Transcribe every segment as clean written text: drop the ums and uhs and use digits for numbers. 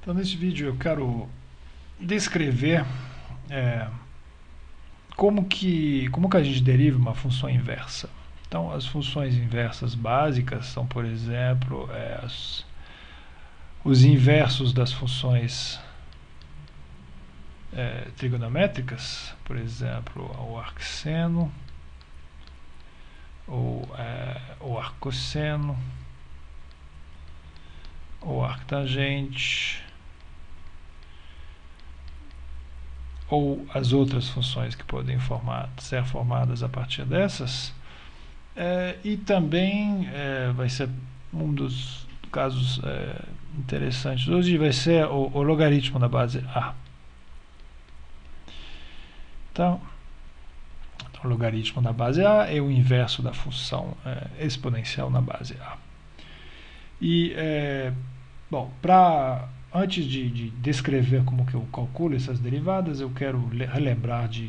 Então, nesse vídeo eu quero descrever como que a gente deriva uma função inversa. Então, as funções inversas básicas são, por exemplo, os inversos das funções trigonométricas, por exemplo, o arcseno, ou o arcosseno, ou arctangente, ou as outras funções que podem ser formadas a partir dessas. E também vai ser um dos casos interessantes hoje, vai ser o logaritmo na base A. Então, o logaritmo na base A é o inverso da função exponencial na base A. E, bom, antes de descrever como que eu calculo essas derivadas, eu quero relembrar de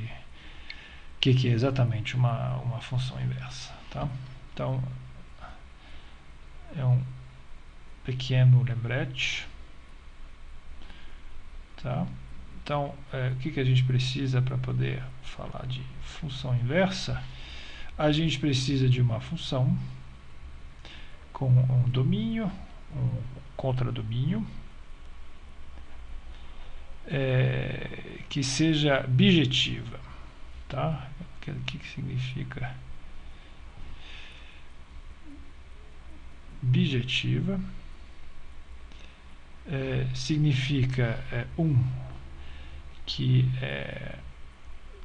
o que é exatamente uma função inversa. Tá? Então, é um pequeno lembrete. Tá? Então, o que a gente precisa para poder falar de função inversa? A gente precisa de uma função com um domínio, um contradomínio, que seja bijetiva. Tá? O que significa bijetiva? Significa que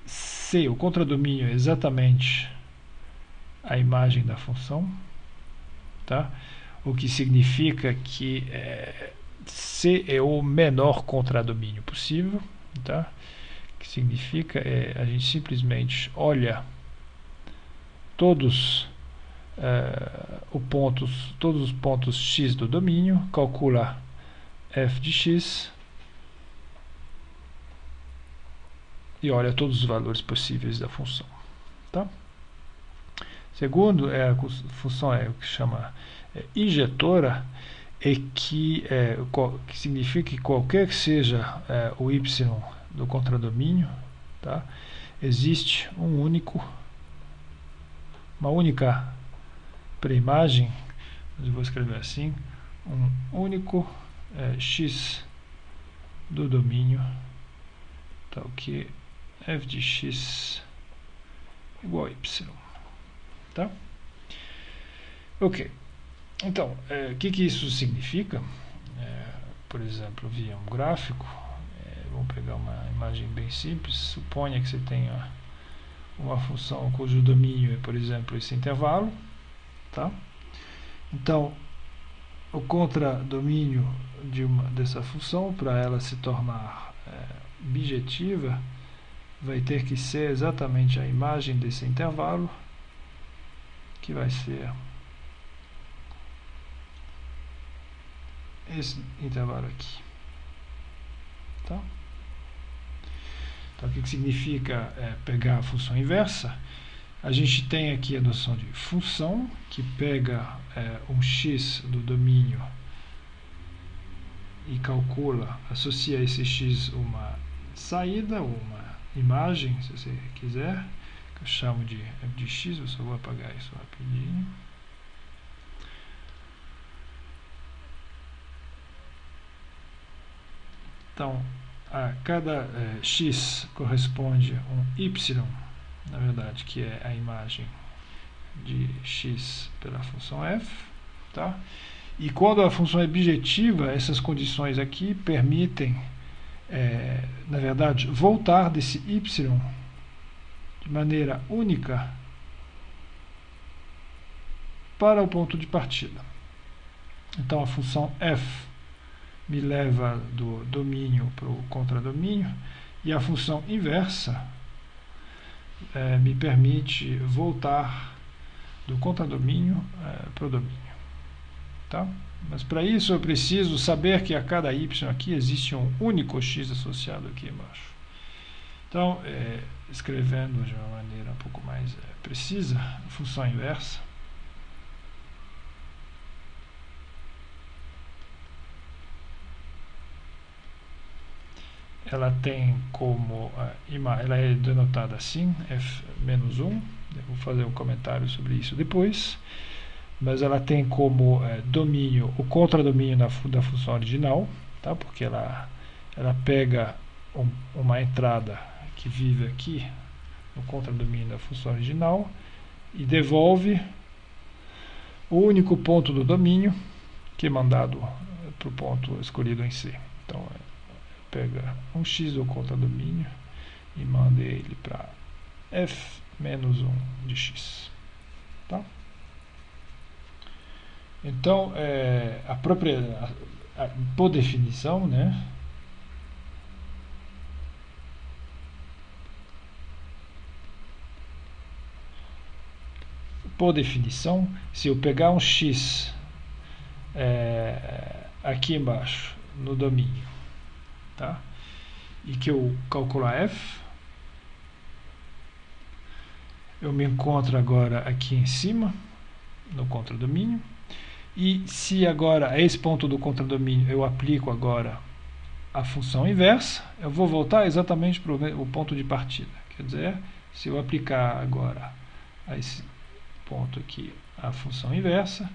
C, o contradomínio, é exatamente a imagem da função, tá? O que significa que C é o menor contradomínio possível, tá? O que significa a gente simplesmente olha todos os pontos x do domínio, calcula f de x e olha todos os valores possíveis da função. Tá? Segundo, a função o que chama injetora, que significa que qualquer que seja o y do contradomínio, tá? Existe uma única pré-imagem, eu vou escrever assim, um único x do domínio, tal que f de x igual a y. Tá? Ok. Então, o que isso significa? Por exemplo, via um gráfico, vamos pegar uma imagem bem simples. Suponha que você tenha uma função cujo domínio é, por exemplo, esse intervalo. Tá? Então, o contradomínio dessa função, para ela se tornar bijetiva, vai ter que ser exatamente a imagem desse intervalo, que vai ser esse intervalo aqui. Tá? Então, o que significa pegar a função inversa? A gente tem aqui a noção de função, que pega um x do domínio e calcula, associa a esse x uma saída, ou uma imagem, se você quiser, que eu chamo de f de x. Eu só vou apagar isso rapidinho. Então, a cada x corresponde a um y, na verdade, que é a imagem de x pela função f. Tá? E quando a função é bijetiva, essas condições aqui permitem, na verdade, voltar desse y de maneira única para o ponto de partida. Então, a função f me leva do domínio para o contradomínio, e a função inversa me permite voltar do contradomínio para o domínio. Tá? Mas para isso eu preciso saber que a cada y aqui existe um único x associado aqui embaixo. Então, escrevendo de uma maneira um pouco mais precisa, a função inversa ela tem como ela é denotada assim, f-1. Eu vou fazer um comentário sobre isso depois, mas ela tem como domínio o contradomínio da função original, tá? Porque ela pega uma entrada que vive aqui no contradomínio da função original e devolve o único ponto do domínio que é mandado para o ponto escolhido em C. Então pega um x do contradomínio e manda ele para f-1 de x, tá? Então por definição, né, se eu pegar um x aqui embaixo no domínio, tá, e que eu calcular f, eu me encontro agora aqui em cima no contradomínio, e se agora a esse ponto do contradomínio eu aplico agora a função inversa, eu vou voltar exatamente para o ponto de partida. Quer dizer, se eu aplicar agora a esse ponto aqui a função inversa,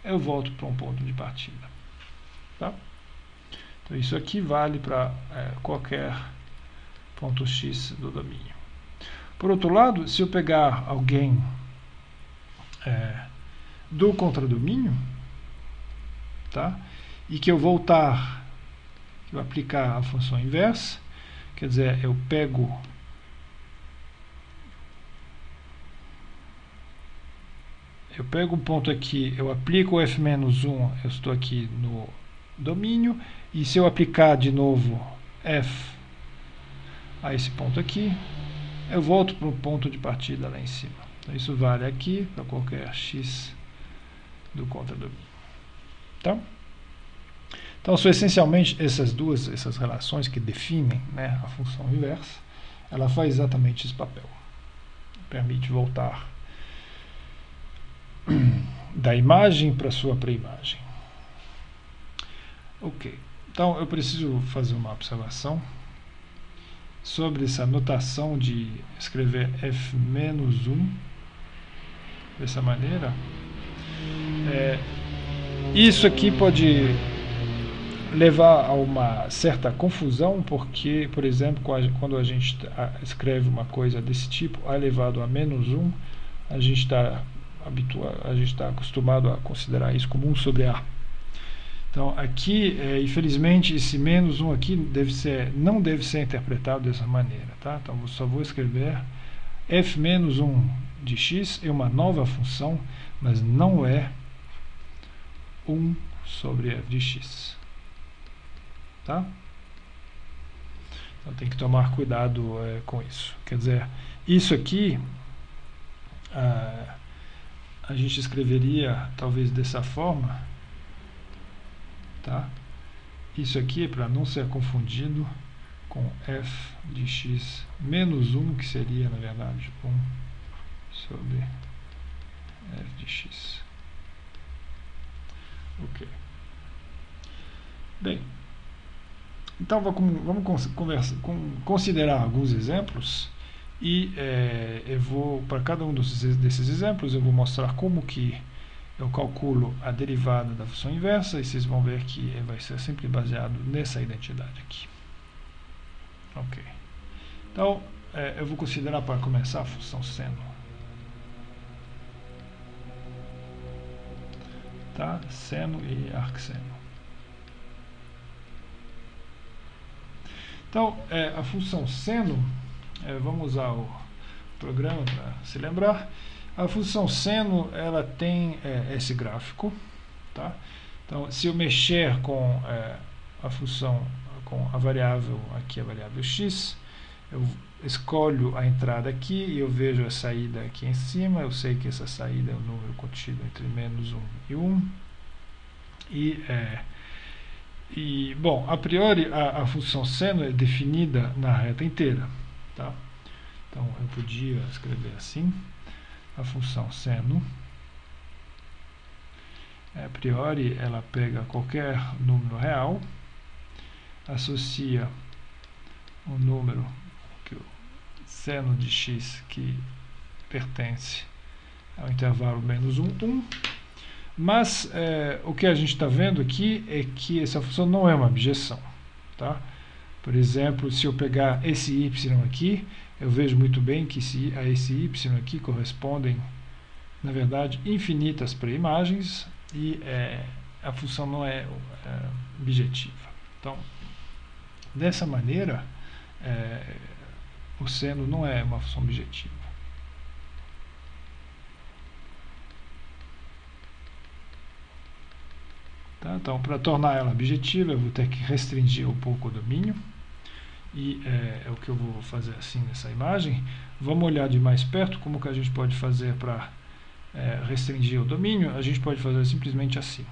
eu volto para um ponto de partida, tá? Então isso aqui vale para qualquer ponto x do domínio. Por outro lado, se eu pegar alguém do contradomínio, tá, e que eu voltar, que eu aplicar a função inversa, quer dizer, eu pego um ponto aqui, eu aplico o f-1, eu estou aqui no domínio, e se eu aplicar de novo f a esse ponto aqui, eu volto para o ponto de partida lá em cima. Então isso vale aqui para qualquer x do contradomínio, tá? Então são essencialmente essas relações que definem, né, a função inversa. Ela faz exatamente esse papel, permite voltar da imagem para sua pré-imagem. Ok, então eu preciso fazer uma observação sobre essa notação de escrever f-1 dessa maneira. Isso aqui pode levar a uma certa confusão, porque, por exemplo, quando a gente escreve uma coisa desse tipo, a elevado a -1, a gente está acostumado a considerar isso como 1 sobre A. Então aqui, infelizmente, esse -1 aqui não deve ser interpretado dessa maneira, tá? Então eu só vou escrever f-1 de x é uma nova função, mas não é 1 sobre f de x, tá? Então tem que tomar cuidado com isso. Quer dizer, isso aqui a gente escreveria talvez dessa forma, tá? Isso aqui é para não ser confundido com f de x menos 1, que seria, na verdade, 1 sobre f de x. Ok. Bem, então vamos considerar alguns exemplos e eu vou, para cada um desses exemplos, eu vou mostrar como que eu calculo a derivada da função inversa, e vocês vão ver que vai ser sempre baseado nessa identidade aqui. Ok. Então, eu vou considerar, para começar, a função seno. Tá? Seno e arcseno. Então, a função seno, vamos usar o programa para se lembrar. A função seno, ela tem esse gráfico, tá? Então, se eu mexer com a função, com a variável, aqui a variável x, eu escolho a entrada aqui e eu vejo a saída aqui em cima. Eu sei que essa saída é o número contido entre -1 e 1. E bom, a priori a função seno é definida na reta inteira, tá? Então eu podia escrever assim: a função seno, a priori ela pega qualquer número real, associa um número, que o seno de x que pertence ao intervalo menos 1, 1. Mas o que a gente está vendo aqui é que essa função não é uma abjeção. Tá? Por exemplo, se eu pegar esse y aqui, eu vejo muito bem que a esse y aqui correspondem, na verdade, infinitas pré-imagens e a função não é objetiva. Então, dessa maneira, o seno não é uma função objetiva. Tá? Então, para tornar ela objetiva, eu vou ter que restringir um pouco o domínio. E é o que eu vou fazer assim nessa imagem. Vamos olhar de mais perto como que a gente pode fazer para restringir o domínio. A gente pode fazer simplesmente assim.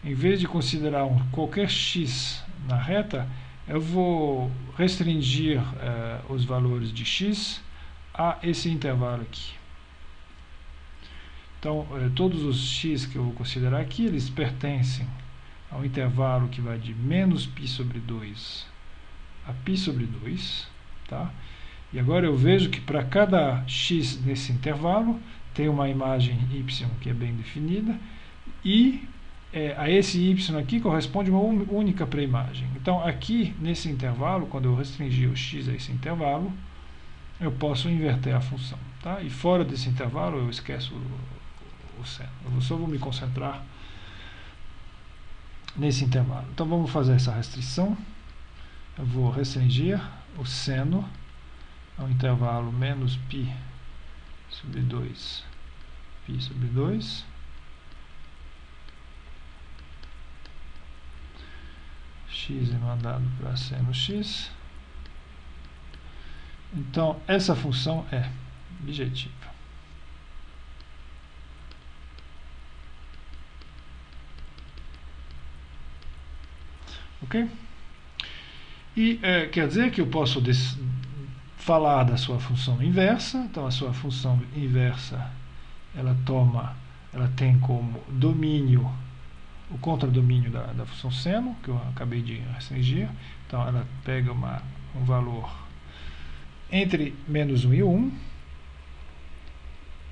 Em vez de considerar qualquer x na reta, eu vou restringir os valores de x a esse intervalo aqui. Então, todos os x que eu vou considerar aqui, eles pertencem ao intervalo que vai de menos π sobre 2 a π sobre 2. Tá? E agora eu vejo que para cada x nesse intervalo, tem uma imagem y que é bem definida, e a esse y aqui corresponde uma única pré-imagem. Então, aqui nesse intervalo, quando eu restringir o x a esse intervalo, eu posso inverter a função. Tá? E fora desse intervalo, eu esqueço o seno. Eu só vou me concentrar nesse intervalo. Então, vamos fazer essa restrição. Eu vou restringir o seno ao intervalo menos π sobre 2, π sobre 2. X é mandado para seno x. Então, essa função é objetiva. Ok? E quer dizer que eu posso falar da sua função inversa. Então, a sua função inversa, ela tem como domínio o contradomínio da função seno, que eu acabei de restringir. Então, ela pega um valor entre menos 1 e 1,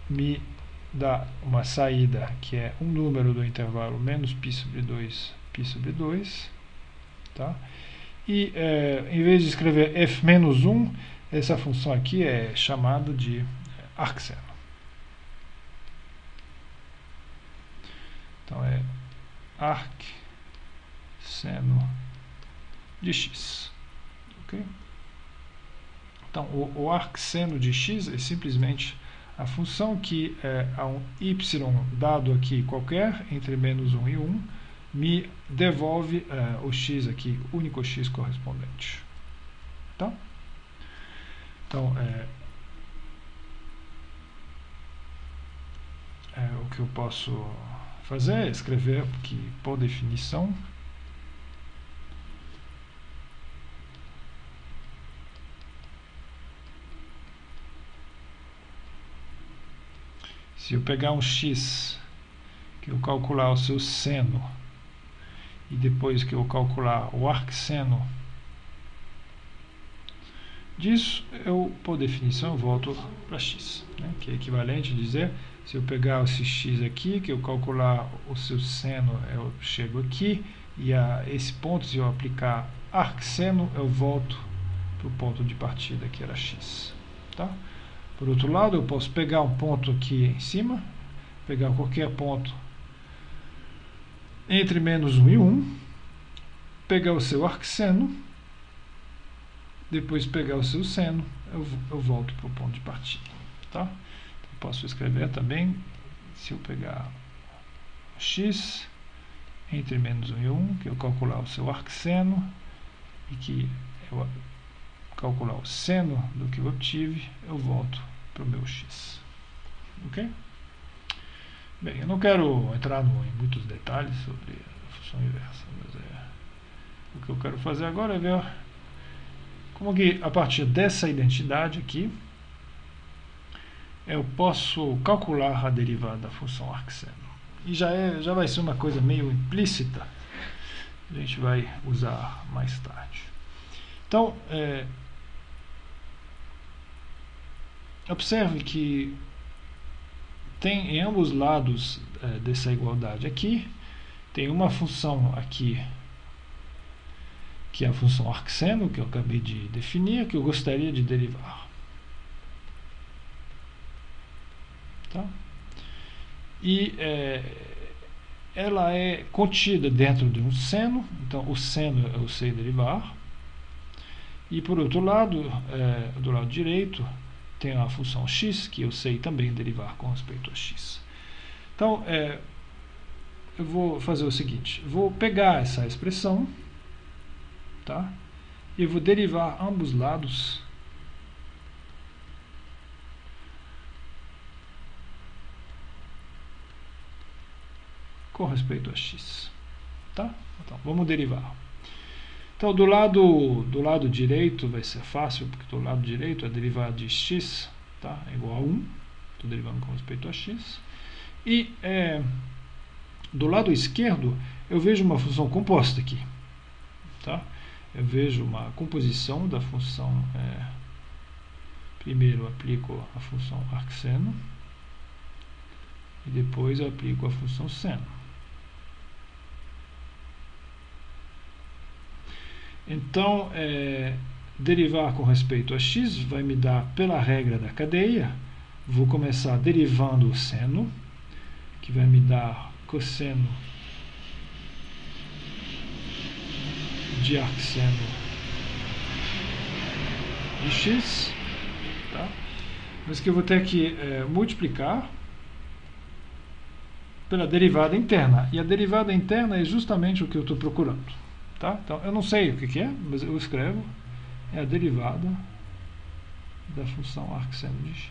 me dá uma saída que é um número do intervalo menos π sobre 2, π sobre 2. Tá? E em vez de escrever f menos 1, essa função aqui é chamada de arcseno. Então, é arcseno de x. Okay? Então, o arcseno de x é simplesmente a função que a um y dado aqui qualquer, entre menos 1 e 1, me devolve o x aqui, o único x correspondente. Tá? Então, o que eu posso fazer é escrever que, por definição, se eu pegar um x, que eu calcular o seu seno, e depois que eu calcular o arcseno disso, eu, por definição, volto para x, né? Que é equivalente a dizer, se eu pegar esse x aqui, que eu calcular o seu seno, eu chego aqui, e a esse ponto, se eu aplicar arcseno, eu volto para o ponto de partida, que era x. Tá? Por outro lado, eu posso pegar um ponto aqui em cima, pegar qualquer ponto entre menos 1 e 1, pegar o seu arcseno, depois pegar o seu seno, eu volto para o ponto de partida. Tá? Eu posso escrever também, se eu pegar x entre menos 1 e 1, que eu calcular o seu arcseno, e que eu calcular o seno do que eu obtive, eu volto para o meu x. Ok? Bem, eu não quero entrar em muitos detalhes sobre a função inversa, mas o que eu quero fazer agora é ver como que, a partir dessa identidade aqui, eu posso calcular a derivada da função arcseno. E já vai ser uma coisa meio implícita, a gente vai usar mais tarde. Então, observe que tem em ambos lados dessa igualdade aqui, tem uma função aqui, que é a função arcseno, que eu acabei de definir, que eu gostaria de derivar. Tá? E ela é contida dentro de um seno, então o seno eu sei derivar. E por outro lado, do lado direito, tem a função x, que eu sei também derivar com respeito a x. Então, eu vou fazer o seguinte, vou pegar essa expressão, tá? E vou derivar ambos lados com respeito a x. Tá? Então, vamos derivar. Então, do lado direito vai ser fácil, porque do lado direito a derivada de x, tá, é igual a 1. Estou derivando com respeito a x. E do lado esquerdo eu vejo uma função composta aqui. Tá? Eu vejo uma composição da função. Primeiro eu aplico a função arcseno e depois eu aplico a função seno. Então, derivar com respeito a x vai me dar, pela regra da cadeia, vou começar derivando o seno, que vai me dar cosseno de arcseno de x, tá? Mas que eu vou ter que multiplicar pela derivada interna. E a derivada interna é justamente o que eu estou procurando. Tá? Então, eu não sei o que é, mas eu escrevo, é a derivada da função arcseno de x.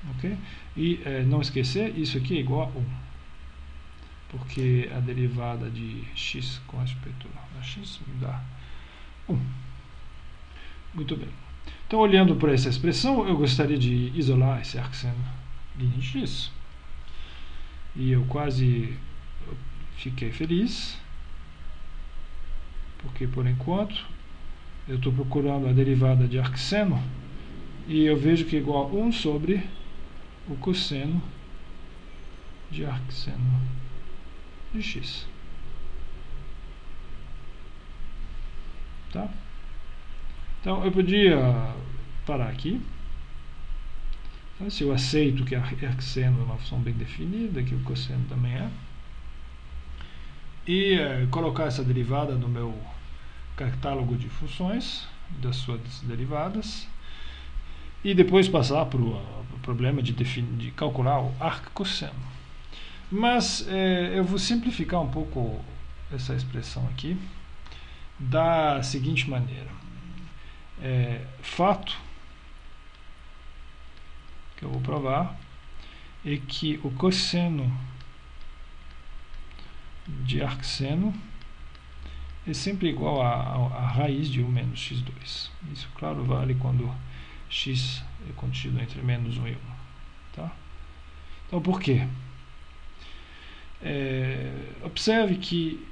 Ok? E não esquecer, isso aqui é igual a 1. Porque a derivada de x com respeito a x me dá 1. Muito bem. Então, olhando para essa expressão, eu gostaria de isolar esse arcseno de x. E eu quase fiquei feliz, porque por enquanto eu estou procurando a derivada de arcseno e eu vejo que é igual a 1 sobre o cosseno de arcseno de x. Tá? Então eu podia parar aqui. Então, se eu aceito que a arcseno é uma função bem definida, que o cosseno também é, e colocar essa derivada no meu catálogo de funções, das suas derivadas, e depois passar para o problema de calcular o arccosseno. Mas eu vou simplificar um pouco essa expressão aqui da seguinte maneira. Fato que eu vou provar é que o cosseno de arcseno é sempre igual a raiz de 1 menos x2. Isso, claro, vale quando x é contido entre menos 1 e 1. Tá? Então, por quê? Observe que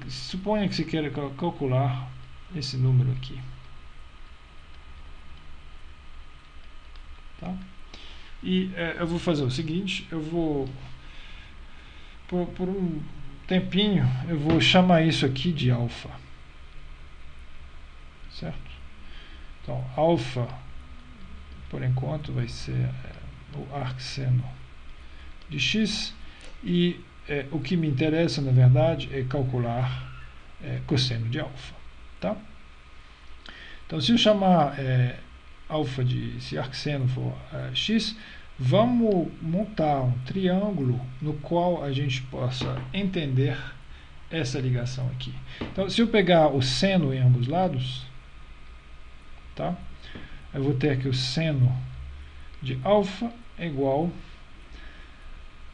suponha que você queira calcular esse número aqui. Tá? E eu vou fazer o seguinte, eu vou, por um tempinho, eu vou chamar isso aqui de alfa. Certo? Então, alfa, por enquanto, vai ser o arcseno de x, e o que me interessa, na verdade, é calcular cosseno de alfa. Tá? Então, se eu chamar alfa se arcseno for x, vamos montar um triângulo no qual a gente possa entender essa ligação aqui. Então, se eu pegar o seno em ambos lados, tá? Eu vou ter que o seno de alfa é igual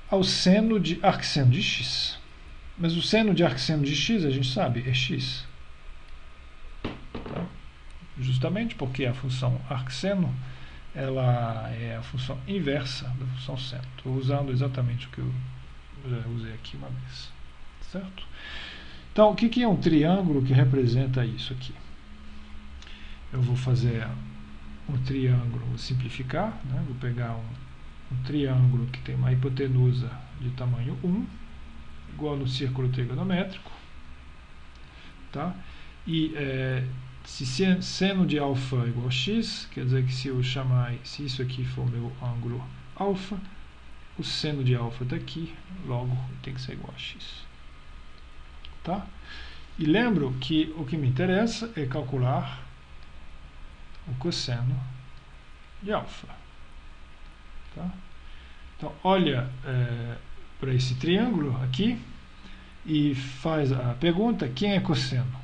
ao seno de arcseno de x. Mas o seno de arcseno de x, a gente sabe, é x. Tá? Justamente porque a função arcseno ela é a função inversa da função seno. Estou usando exatamente o que eu já usei aqui uma vez. Certo? Então, o que é um triângulo que representa isso aqui? Eu vou fazer um triângulo, vou simplificar, né? Vou pegar um triângulo que tem uma hipotenusa de tamanho 1, igual no círculo trigonométrico, tá? E se seno de alfa é igual a x, quer dizer que se isso aqui for o meu ângulo alfa, o seno de alfa está aqui, logo tem que ser igual a x. Tá? E lembro que o que me interessa é calcular o cosseno de alfa. Tá? Então, olha para esse triângulo aqui e faz a pergunta: quem é cosseno?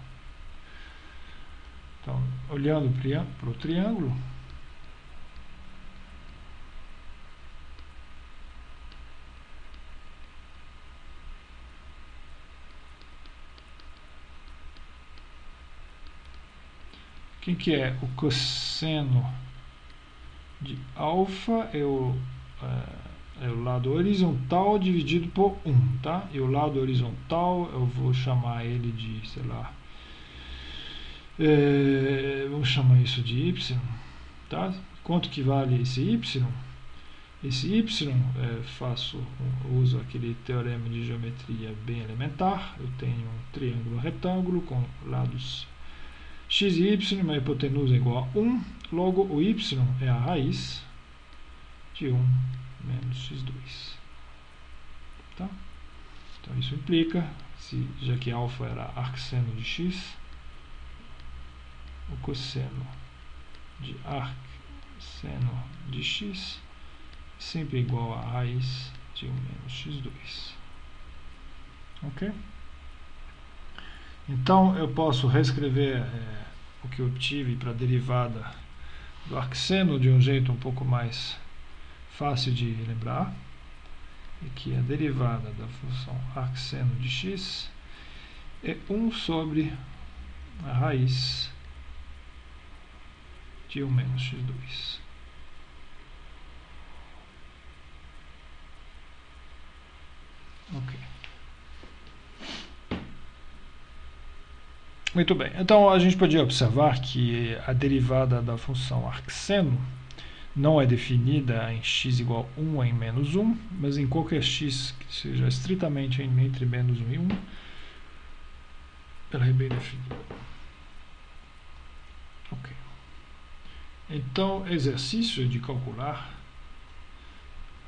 Então, olhando para o triângulo, quem que é o cosseno de alfa? É o lado horizontal dividido por 1, tá? E o lado horizontal eu vou chamar ele de, sei lá, vamos chamar isso de y, tá? Quanto que vale esse y? Esse y, uso aquele teorema de geometria bem elementar. Eu tenho um triângulo retângulo com lados x e y, uma hipotenusa igual a 1, logo o y é a raiz de 1 menos x2. Tá? Então isso implica, já que alfa era arcseno de x, o cosseno de arcseno de x sempre igual a raiz de 1 menos x2. Ok? Então eu posso reescrever o que eu obtive para a derivada do arcseno de um jeito um pouco mais fácil de lembrar, e que a derivada da função arcseno de x é 1 sobre a raiz de 1 menos x2. Ok. Muito bem. Então a gente podia observar que a derivada da função arcseno não é definida em x igual a 1 ou em menos 1, mas em qualquer x que seja estritamente entre menos 1 e 1, ela é bem definida. Ok. Então, exercício de calcular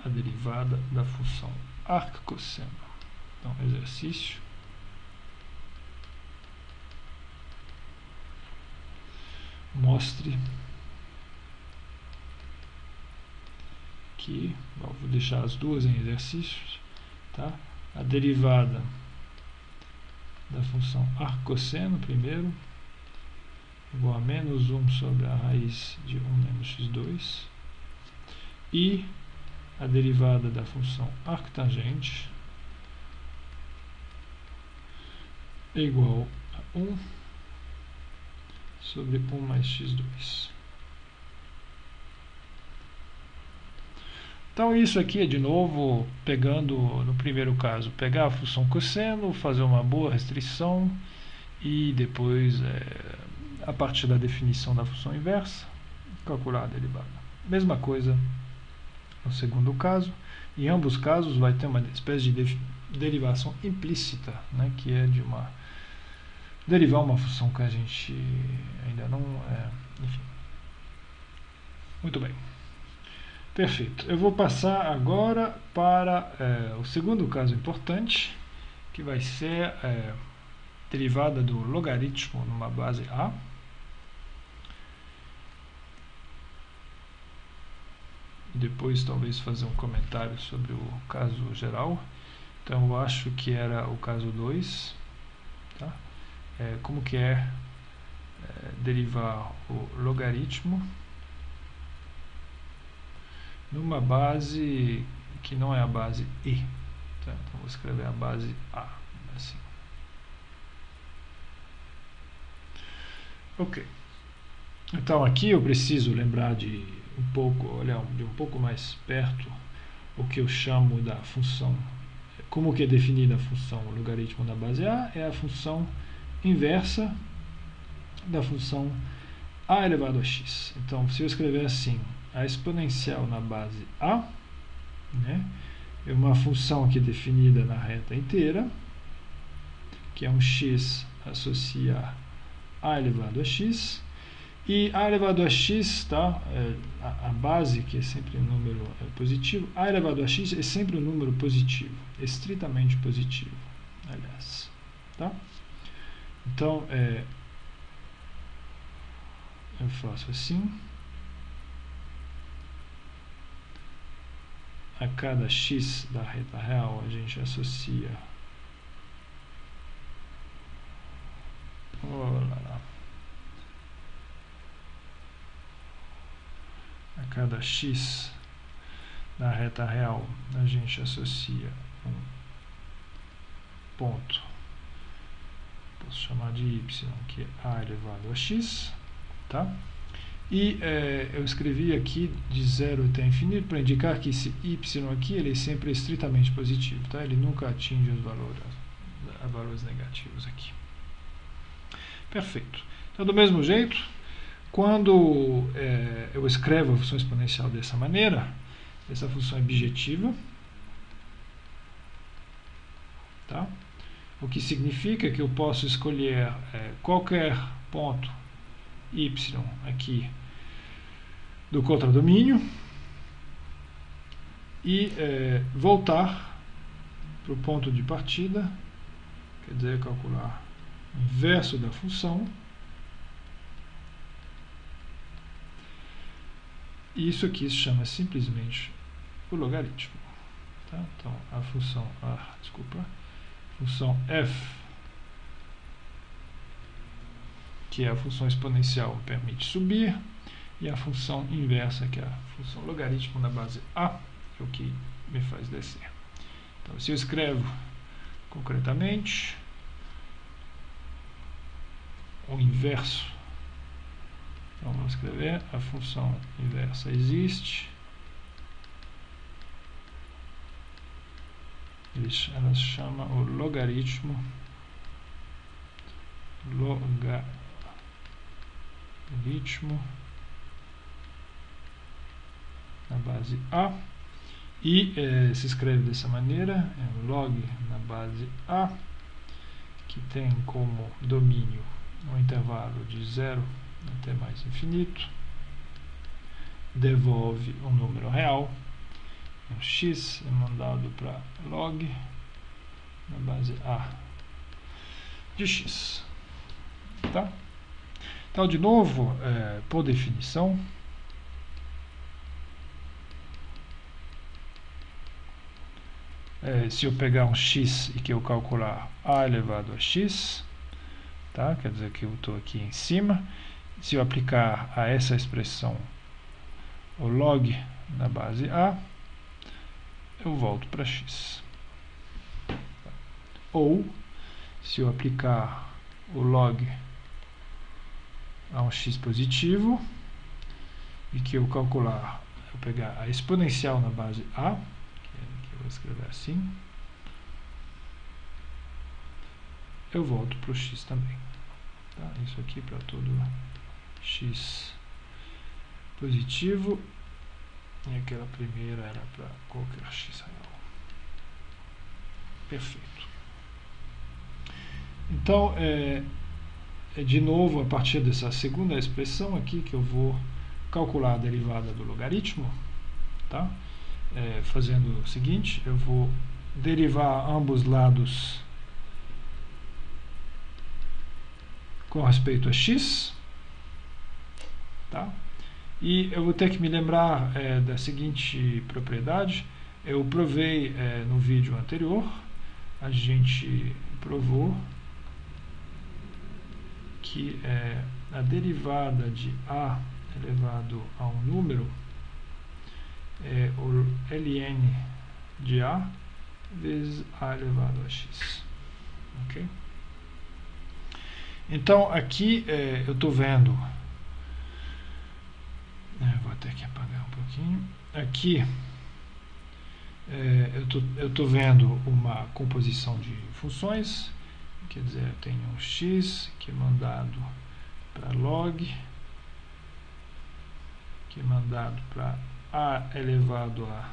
a derivada da função arccosseno. Então, exercício. Mostre que, vou deixar as duas em exercícios, tá? A derivada da função arccosseno primeiro, igual a menos 1 sobre a raiz de 1 menos x2, e a derivada da função arctangente é igual a 1 sobre 1 mais x2. Então isso aqui é de novo, pegando no primeiro caso, pegar a função cosseno, fazer uma boa restrição e depois, a partir da definição da função inversa, calcular a derivada. Mesma coisa no segundo caso. Em ambos os casos vai ter uma espécie de derivação implícita, né, que é de derivar uma função que a gente ainda não... enfim. Muito bem. Perfeito. Eu vou passar agora para o segundo caso importante, que vai ser derivada do logaritmo numa base A. E depois talvez fazer um comentário sobre o caso geral. Então eu acho que era o caso 2. Tá? Como que derivar o logaritmo numa base que não é a base E. Tá? Então vou escrever a base A, assim. Ok. Então aqui eu preciso lembrar de olhar de um pouco mais perto o que eu chamo da função como que é definida a função logaritmo na base A? É a função inversa da função a elevado a x. Então, se eu escrever assim, a exponencial na base A, né, é uma função aqui definida na reta inteira, que é um x associar a elevado a x, e a elevado a x, tá, a base, que é sempre um número positivo, a elevado a x é sempre um número positivo, estritamente positivo, aliás. Tá? Então, eu faço assim. A cada x da reta real, a gente associa a cada x da reta real, a gente associa um ponto, posso chamar de y, que é a elevado a x, tá? E eu escrevi aqui de 0 até infinito para indicar que esse y aqui ele é sempre estritamente positivo, tá? Ele nunca atinge os valores negativos aqui. Perfeito. Então, do mesmo jeito, quando eu escrevo a função exponencial dessa maneira, essa função é bijetiva, tá? O que significa que eu posso escolher qualquer ponto y aqui do contradomínio e voltar para o ponto de partida, quer dizer, calcular o inverso da função. E isso aqui se chama simplesmente o logaritmo. Tá? Então, a função f, que é a função exponencial, permite subir, e a função inversa, que é a função logaritmo na base A, é o que me faz descer. Então, se eu escrevo concretamente o inverso, então vamos escrever a função inversa existe, ela se chama o logaritmo na base A, e se escreve dessa maneira, é log na base A, que tem como domínio um intervalo de 0 até mais infinito, devolve um número real, um x é mandado para log na base A de x. Tá? Então, de novo, por definição, se eu pegar um x e que eu calcular a elevado a x, tá? Quer dizer que eu estou aqui em cima, se eu aplicar a essa expressão o log na base A, eu volto para x. Ou, se eu aplicar o log a um x positivo, e que eu calcular, eu pegar a exponencial na base A, que eu vou escrever assim, eu volto para o x também. Tá? Isso aqui para todo x positivo, e aquela primeira era para qualquer x real. Perfeito. Então, de novo, a partir dessa segunda expressão aqui, que eu vou calcular a derivada do logaritmo, tá? Fazendo o seguinte, eu vou derivar ambos lados com respeito a x, tá? E eu vou ter que me lembrar da seguinte propriedade. Eu provei no vídeo anterior, a gente provou que a derivada de a elevado a um número é o ln de a vezes a elevado a x. Ok? Então, aqui eu estou vendo, vou ter que apagar um pouquinho, aqui eu estou vendo uma composição de funções, quer dizer, eu tenho um x que é mandado para log, que é mandado para a elevado a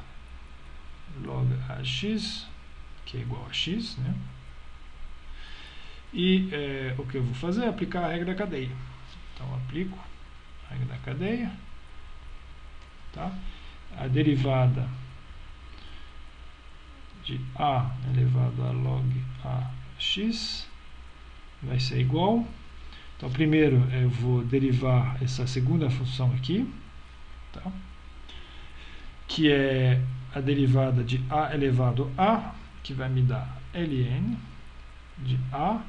log ax, que é igual a x, né? E o que eu vou fazer é aplicar a regra da cadeia. Então, aplico a regra da cadeia, tá? A derivada de a elevado a log ax vai ser igual. Então, primeiro eu vou derivar essa segunda função aqui, tá? Que é a derivada de a elevado a, que vai me dar ln de a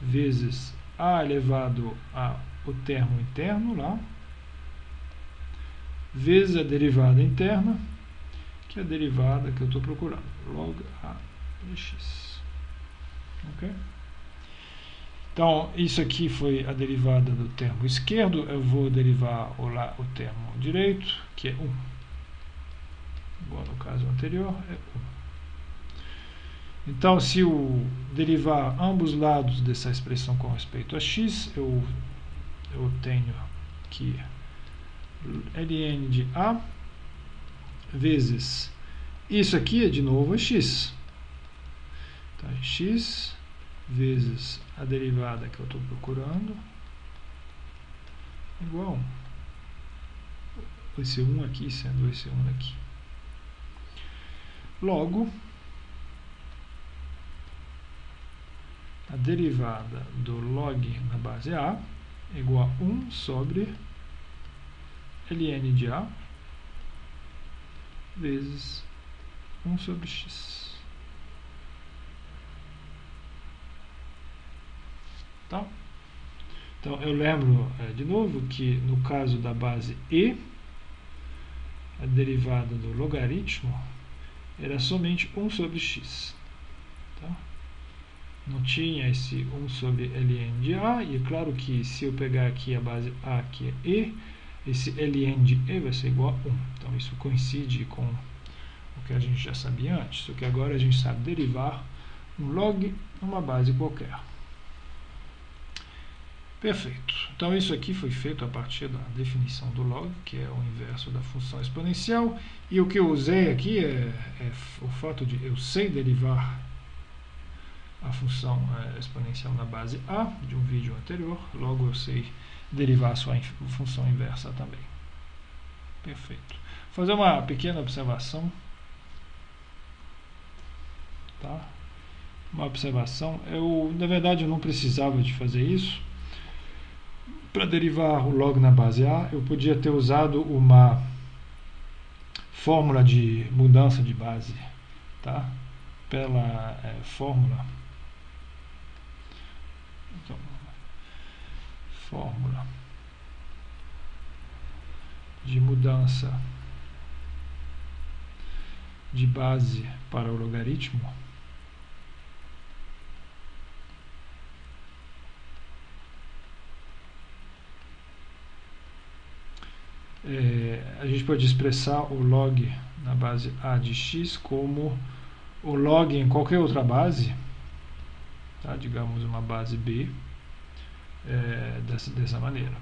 vezes a elevado a o termo interno lá, vezes a derivada interna, que é a derivada que eu estou procurando, log a de x. Ok? Então, isso aqui foi a derivada do termo esquerdo. Eu vou derivar o termo direito, que é 1. Igual no caso anterior, é 1. Então, se eu derivar ambos lados dessa expressão com respeito a x, eu tenho que ln de a vezes isso aqui é de novo x. Então, x vezes a derivada que eu estou procurando igual a 1. Esse 1 aqui sendo esse 1 aqui. Logo, a derivada do log na base a é igual a 1 sobre ln de a vezes 1 sobre x. Tá? Então, eu lembro de novo que no caso da base e, a derivada do logaritmo era somente 1 sobre x. Tá? Não tinha esse 1 sobre ln de a, e é claro que se eu pegar aqui a base a, que é e, esse ln de e vai ser igual a 1. Então, isso coincide com o que a gente já sabia antes, só que agora a gente sabe derivar um log numa base qualquer. Perfeito. Então, isso aqui foi feito a partir da definição do log, que é o inverso da função exponencial. E o que eu usei aqui é o fato de eu sei derivar a função exponencial na base a, de um vídeo anterior. Logo, eu sei derivar a sua função inversa também. Perfeito. Vou fazer uma pequena observação. Tá? Uma observação. Na verdade, eu não precisava de fazer isso. Para derivar o log na base a, eu podia ter usado uma fórmula de mudança de base, tá? Pela fórmula. Então, fórmula de mudança de base para o logaritmo. A gente pode expressar o log na base a de x como o log em qualquer outra base, tá? Digamos uma base b, dessa maneira.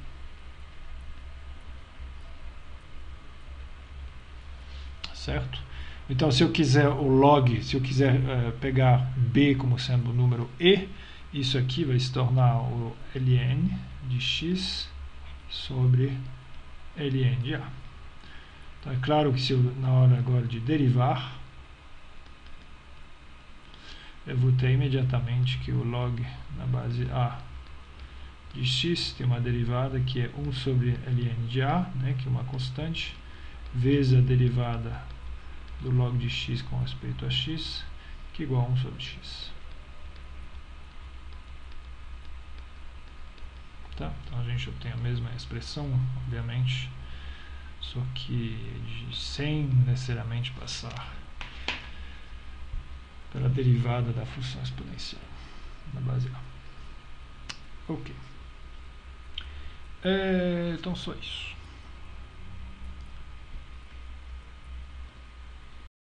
Certo? Então, se eu quiser o log, se eu quiser pegar b como sendo o número e, isso aqui vai se tornar o ln de x sobre ln de a. Então, é claro que se eu, na hora agora de derivar, eu vou ter imediatamente que o log na base a de x tem uma derivada que é 1 sobre ln de a, né, que é uma constante, vezes a derivada do log de x com respeito a x, que é igual a 1 sobre x. Tá? Então a gente obtém a mesma expressão, obviamente, só que sem necessariamente passar pela derivada da função exponencial na base a. Ok. Então só isso.